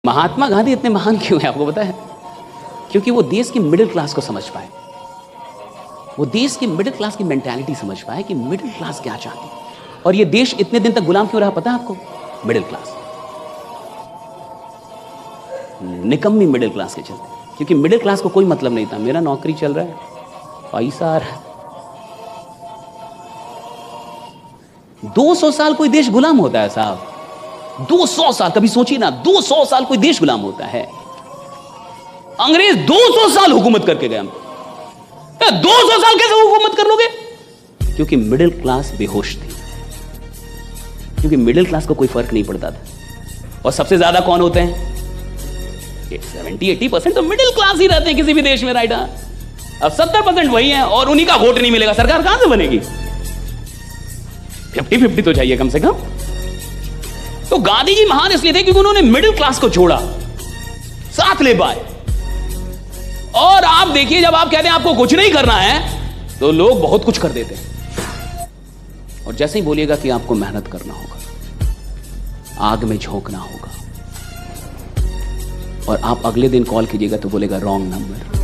महात्मा गांधी इतने महान क्यों हैं आपको पता है? क्योंकि वो देश की मिडिल क्लास को समझ पाए, वो देश की मिडिल क्लास की मेंटालिटी समझ पाए कि मिडिल क्लास क्या चाहती है। और ये देश इतने दिन तक गुलाम क्यों रहा पता है आपको? मिडिल क्लास, निकम्मी मिडिल क्लास के चलते। क्योंकि मिडिल क्लास को कोई मतलब नहीं था, मेरा नौकरी चल रहा है, पैसा आ रहा है। 200 साल कोई देश गुलाम होता है साहब, 200 साल, कभी सोचिए ना, 200 साल कोई देश गुलाम होता है। अंग्रेज 200 साल हुकूमत करके गए। 200 साल कैसे हुकूमत कर लोगे? क्योंकि मिडिल क्लास बेहोश थी, क्योंकि मिडिल क्लास को कोई फर्क नहीं पड़ता था। और सबसे ज्यादा कौन होते हैं? 70-80% तो मिडिल क्लास ही रहते हैं किसी भी देश में, राइट? अब 70% वही है और उन्हीं का वोट नहीं मिलेगा, सरकार कहां से बनेगी? 50-50 तो चाहिए कम से कम। तो गांधी जी महान इसलिए थे क्योंकि उन्होंने मिडिल क्लास को छोड़ा, साथ ले पाए। और आप देखिए, जब आप कहते हैं आपको कुछ नहीं करना है तो लोग बहुत कुछ कर देते हैं। और जैसे ही बोलिएगा कि आपको मेहनत करना होगा, आग में झोंकना होगा, और आप अगले दिन कॉल कीजिएगा तो बोलेगा रॉन्ग नंबर।